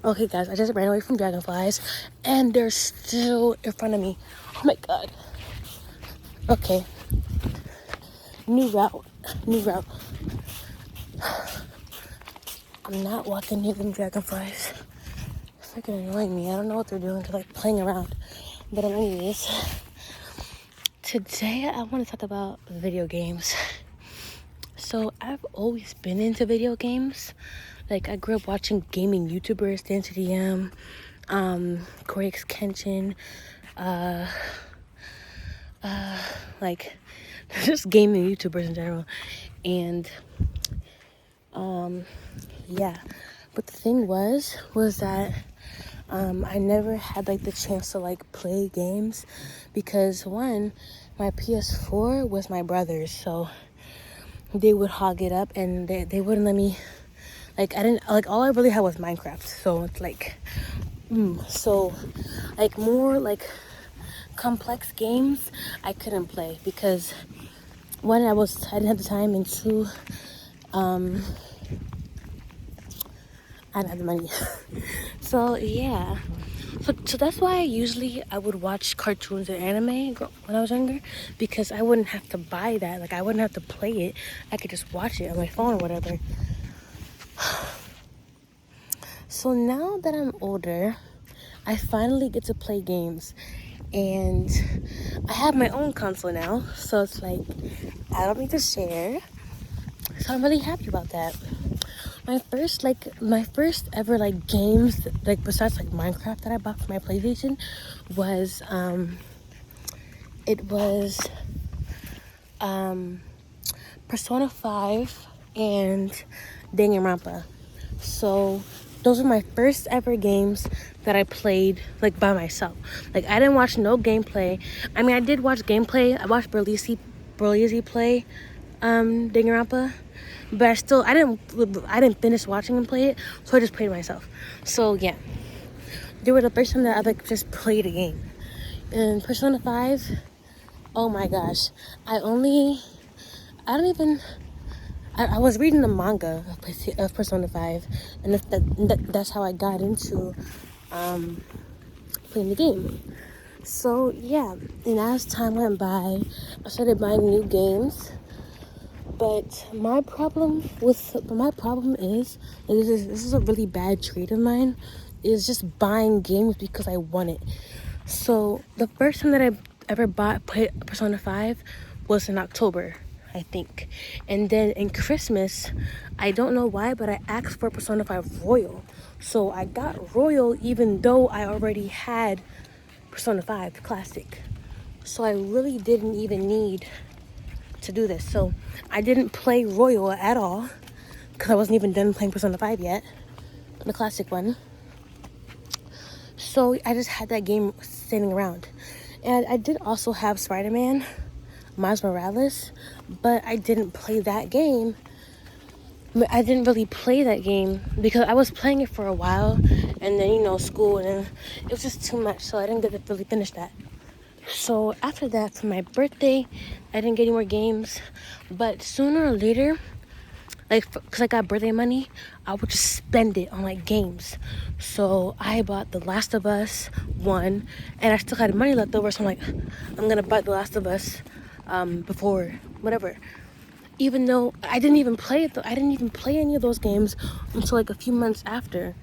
Okay, guys, I just ran away from dragonflies, and they're still in front of me. Oh my god. Okay. New route. New route. I'm not walking near them dragonflies. They're freaking annoying me. I don't know what they're doing. They're like playing around. But anyways, today I want to talk about video games. So I've always been into video games. Like I grew up watching gaming YouTubers, DanceDM, Corey X Kenshin, like just gaming YouTubers in general. And yeah. But the thing was that I never had like the chance to like play games because one, my PS4 was my brother's, so they would hog it up and they wouldn't let me, like I didn't, like all I really had was Minecraft. So it's like so like more like complex games I couldn't play because one, I didn't have the time, and two, I didn't have the money. So yeah, so that's why I would watch cartoons and anime when I was younger, because I wouldn't have to buy that. Like I wouldn't have to play it. I could just watch it on my phone or whatever. So now that I'm older, I finally get to play games, and I have my own console now. So it's like I don't need to share. So I'm really happy about that. My first ever like games, like besides like Minecraft that I bought for my PlayStation, was it was Persona 5 and Danganronpa. So those were my first ever games that I played like by myself. Like I didn't watch no gameplay. I mean, I did watch gameplay. I watched Berlisi play Danganronpa, but I didn't finish watching him play it, so I just played myself. So yeah, they were the first time that I like just played a game. And Persona 5, oh my gosh, I don't even. I was reading the manga of Persona 5, and that's how I got into playing the game. So yeah, and as time went by, I started buying new games. But my problem is, and this is a really bad trait of mine, is just buying games because I want it. So the first time that I ever bought Persona 5 was in October, I think. And then in Christmas, I don't know why, but I asked for Persona 5 Royal. So I got Royal even though I already had Persona 5 Classic. So I really didn't even need to do this. So I didn't play Royal at all because I wasn't even done playing Persona 5 yet, the classic one. So I just had that game sitting around. And I did also have Spider-Man Miles Morales, but I didn't play that game. I didn't really play that game because I was playing it for a while, and then school, and then it was just too much, so I didn't get to really finish that. So after that, for my birthday, I didn't get any more games. But sooner or later, like, because I got birthday money, I would just spend it on, like, games. So I bought The Last of Us 1, and I still had money left over, so I'm like, I'm going to buy The Last of Us before, whatever. Even though I didn't even play it, I didn't even play any of those games until, like, a few months after.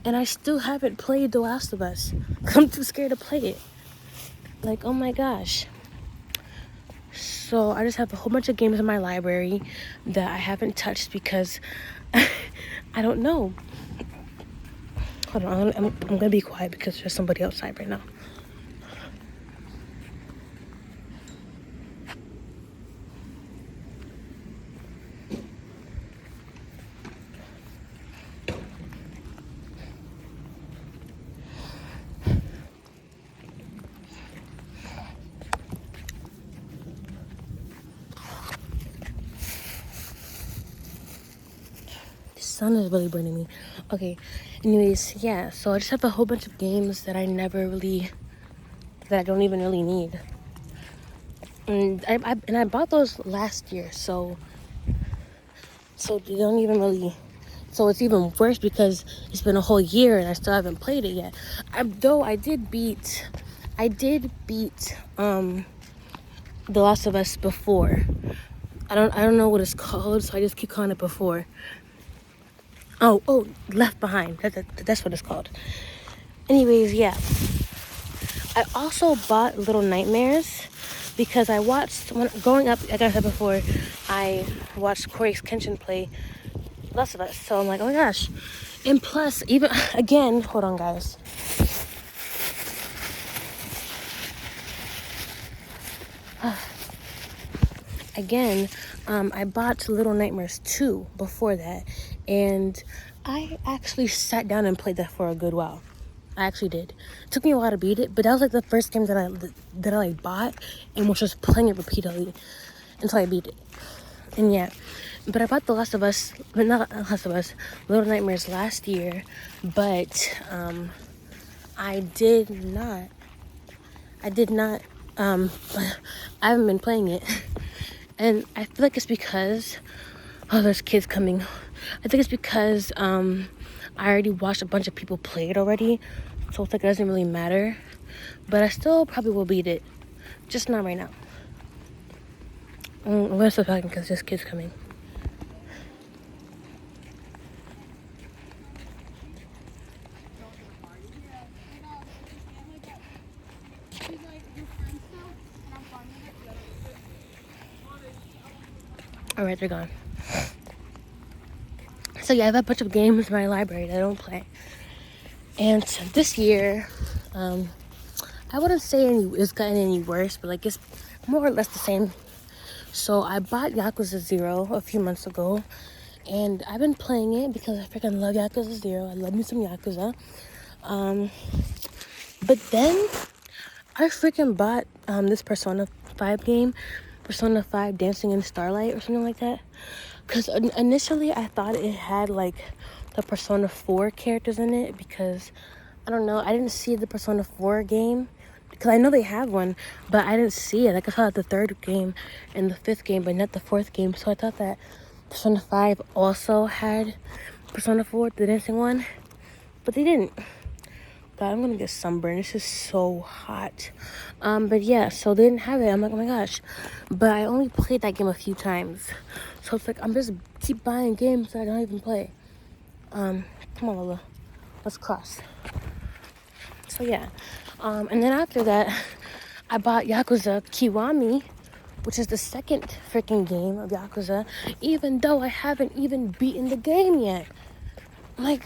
And I still haven't played The Last of Us. I'm too scared to play it. Like, oh my gosh. So I just have a whole bunch of games in my library that I haven't touched because I don't know. Hold on, I'm gonna be quiet because there's somebody outside right now. The sun is really burning me. Okay, anyways, yeah, so I just have a whole bunch of games that I don't even really need. And I bought those last year, so they don't even really So it's even worse because it's been a whole year and I still haven't played it yet. Though I did beat The Last of Us before. I don't know what it's called, so I just keep calling it before. Oh, Left Behind. That's what it's called. Anyways, yeah. I also bought Little Nightmares because I watched, growing up, like I said before, I watched Corey Kenshin play Last of Us. So I'm like, oh my gosh. And plus, even, again, hold on, guys. Again, I bought Little Nightmares 2 before that. And I actually sat down and played that for a good while. I actually did. It took me a while to beat it, but that was like the first game that I like bought and was just playing it repeatedly until I beat it. And yeah, but I bought The Last of Us, but not Last of Us, Little Nightmares last year, but I did not, I haven't been playing it. And I feel like it's because, oh, there's kids coming. I think it's because I already watched a bunch of people play it already, so it's like it doesn't really matter. But I still probably will beat it, just not right now. I'm gonna stop talking because there's kids coming. Alright, they're gone. So yeah, I have a bunch of games in my library that I don't play. And this year, I wouldn't say it's gotten any worse, but like it's more or less the same. So I bought Yakuza 0 a few months ago, and I've been playing it because I freaking love Yakuza 0. I love me some Yakuza. But then I freaking bought this Persona 5 game, Persona 5 Dancing in Starlight or something like that. Because initially I thought it had like the Persona 4 characters in it because, I don't know, I didn't see the Persona 4 game. Because I know they have one, but I didn't see it. Like I saw the third game and the fifth game, but not the fourth game. So I thought that Persona 5 also had Persona 4, the dancing one. But they didn't. God, I'm gonna get sunburned. This is so hot. But yeah, so they didn't have it. I'm like, oh my gosh. But I only played that game a few times. So it's like, I'm just keep buying games that I don't even play. Come on, Lola. Let's cross. So yeah. And then after that, I bought Yakuza Kiwami, which is the second freaking game of Yakuza, even though I haven't even beaten the game yet. Like,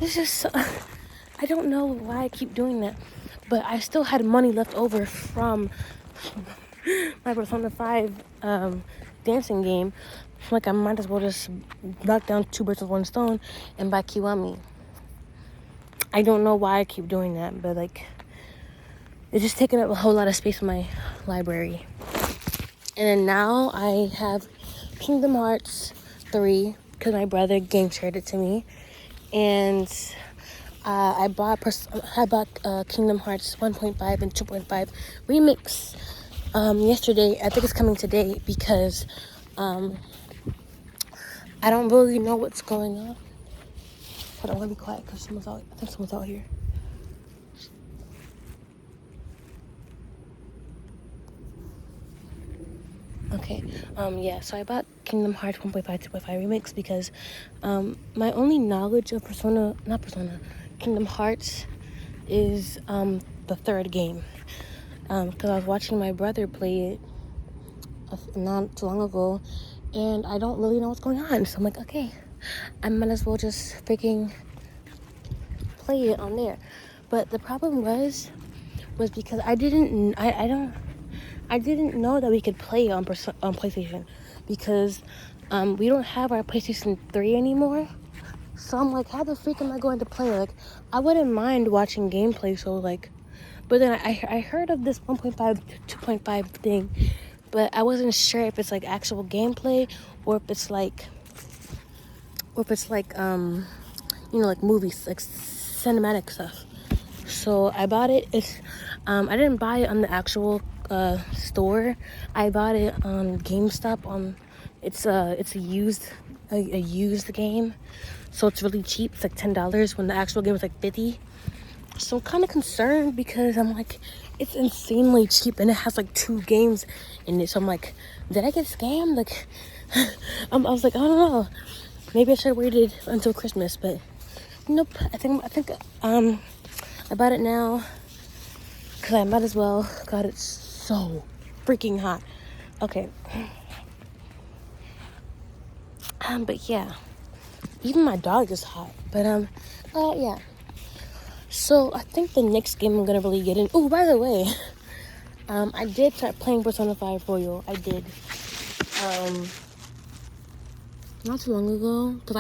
it's just so, I don't know why I keep doing that, but I still had money left over from my Persona 5 dancing game. Like, I might as well just knock down 2 birds with 1 stone and buy Kiwami. I don't know why I keep doing that, but like, it's just taking up a whole lot of space in my library. And then now I have Kingdom Hearts 3 because my brother game shared it to me, and I bought Kingdom Hearts 1.5 and 2.5 remix yesterday. I think it's coming today because I don't really know what's going on. Hold on, I'm gonna be quiet because someone's out. I think someone's out here. Okay, yeah, so I bought Kingdom Hearts 1.5, 2.5 remix because my only knowledge of Kingdom Hearts is the third game. Because I was watching my brother play it not too long ago, and I don't really know what's going on. So I'm like, okay, I might as well just freaking play it on there. But the problem was because I didn't know that we could play on PlayStation because we don't have our PlayStation 3 anymore. So I'm like, how the freak am I going to play? Like, I wouldn't mind watching gameplay, so like, but then I heard of this 1.5 2.5 thing, but I wasn't sure if it's like actual gameplay or if it's like like movies, like cinematic stuff. So I bought it. It's I didn't buy it on the actual store. I bought it on GameStop. It's a used a used game, so it's really cheap. It's like $10 when the actual game is like 50. So I'm kind of concerned because I'm like, it's insanely cheap and it has like 2 games in it. So I'm like, did I get scammed? Like, I was like, I don't know. Maybe I should have waited until Christmas, but nope. I think I bought it now because I might as well. God, it's so freaking hot. Okay. But yeah, even my dog is hot. But yeah. So I think the next game I'm gonna really get in. Oh, by the way, I did start playing Persona 5 Royal. I did. Not too long ago, because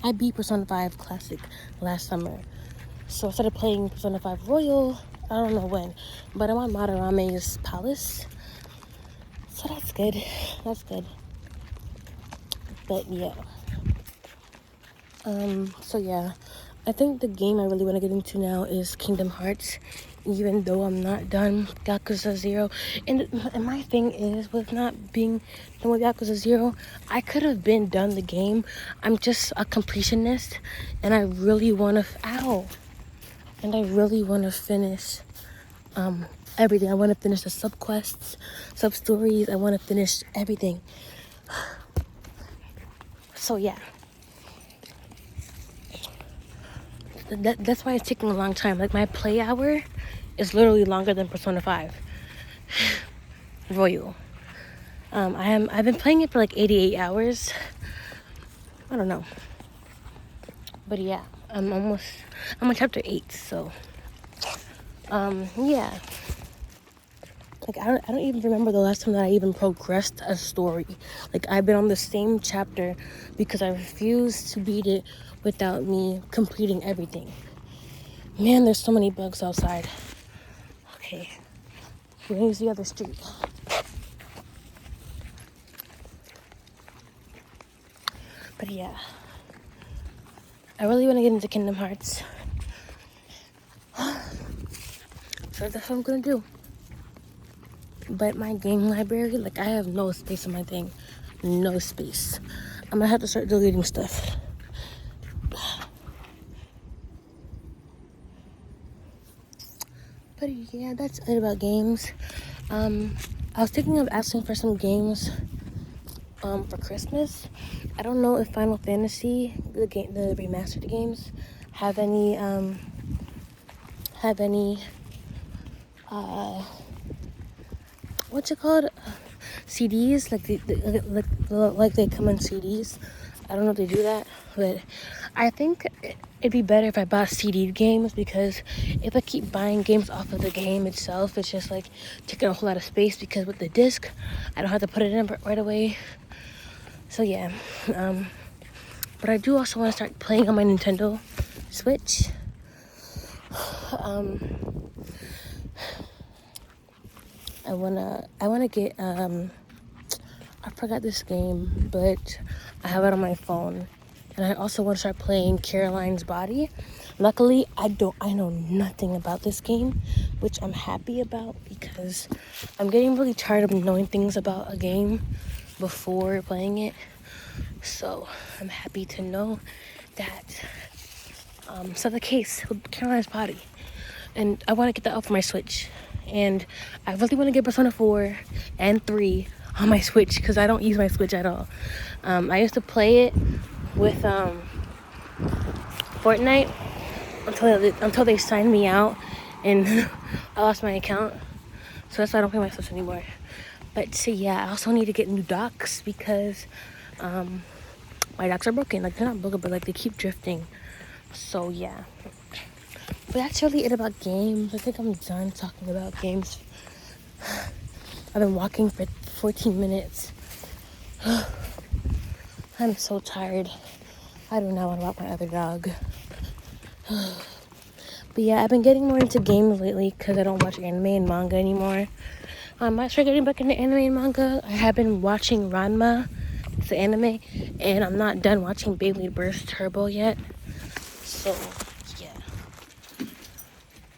I beat Persona 5 Classic last summer. So I started playing Persona 5 Royal. I don't know when, but I'm on Madarame's Palace. So that's good. That's good. But yeah. So yeah, I think the game I really want to get into now is Kingdom Hearts, even though I'm not done Yakuza 0. And my thing is, with not being done with Yakuza 0, I could have been done the game. I'm just a completionist, and I really want to, and I really want to finish everything. I want to finish the sub-quests, sub-stories. I want to finish everything. So yeah. That's why it's taking a long time. Like, my play hour is literally longer than Persona 5 Royal. I've been playing it for like 88 hours. I don't know. But yeah, I'm on chapter 8, so yeah. Like, I don't even remember the last time that I even progressed a story. Like, I've been on the same chapter because I refuse to beat it without me completing everything. Man, there's so many bugs outside. Okay, we're gonna use the other street. But yeah, I really want to get into Kingdom Hearts. So that's what I'm gonna do. But my game library, like, I have no space on my thing. No space. I'm gonna have to start deleting stuff. But yeah, that's it about games. I was thinking of asking for some games for Christmas. I don't know if Final Fantasy, the remastered games, have any what's it called, CDs, like they come in CDs. I don't know if they do that, but I think it'd be better if I bought CD games, because if I keep buying games off of the game itself, it's just like taking a whole lot of space, because with the disc I don't have to put it in right away. So yeah, but I do also want to start playing on my Nintendo Switch. I wanna get I forgot this game, but I have it on my phone, and I also want to start playing Caroline's Body. Luckily, I know nothing about this game, which I'm happy about, because I'm getting really tired of knowing things about a game before playing it. So I'm happy to know that so the case with Caroline's Body, and I want to get that up for my Switch. And I really want to get Persona 4 and 3 on my Switch, because I don't use my Switch at all. I used to play it with Fortnite until they signed me out and I lost my account. So that's why I don't play my Switch anymore. But so yeah, I also need to get new docks, because my docks are broken. Like, they're not broken, but like they keep drifting. So yeah. But that's really it about games. I think I'm done talking about games. I've been walking for 14 minutes. I'm so tired. I don't know about my other dog. But yeah, I've been getting more into games lately because I don't watch anime and manga anymore. I might start getting back into anime and manga. I have been watching Ranma, it's the anime, and I'm not done watching Beyblade Burst Turbo yet. So yeah.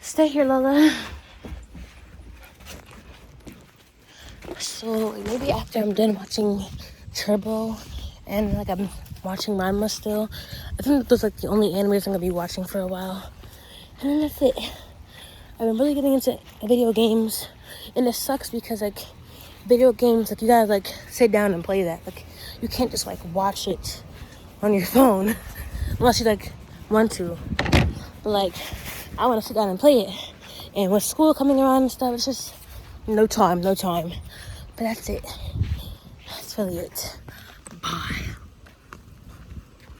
Stay here, Lola. So maybe after I'm done watching Turbo, and like I'm watching Ranma still. I think those like the only animes I'm gonna be watching for a while. And then that's it. I've been really getting into video games, and it sucks because like video games, like you gotta like sit down and play that. Like you can't just like watch it on your phone unless you like want to. But like I want to sit down and play it, and with school coming around and stuff, it's just no time. But that's it. That's really it. Bye.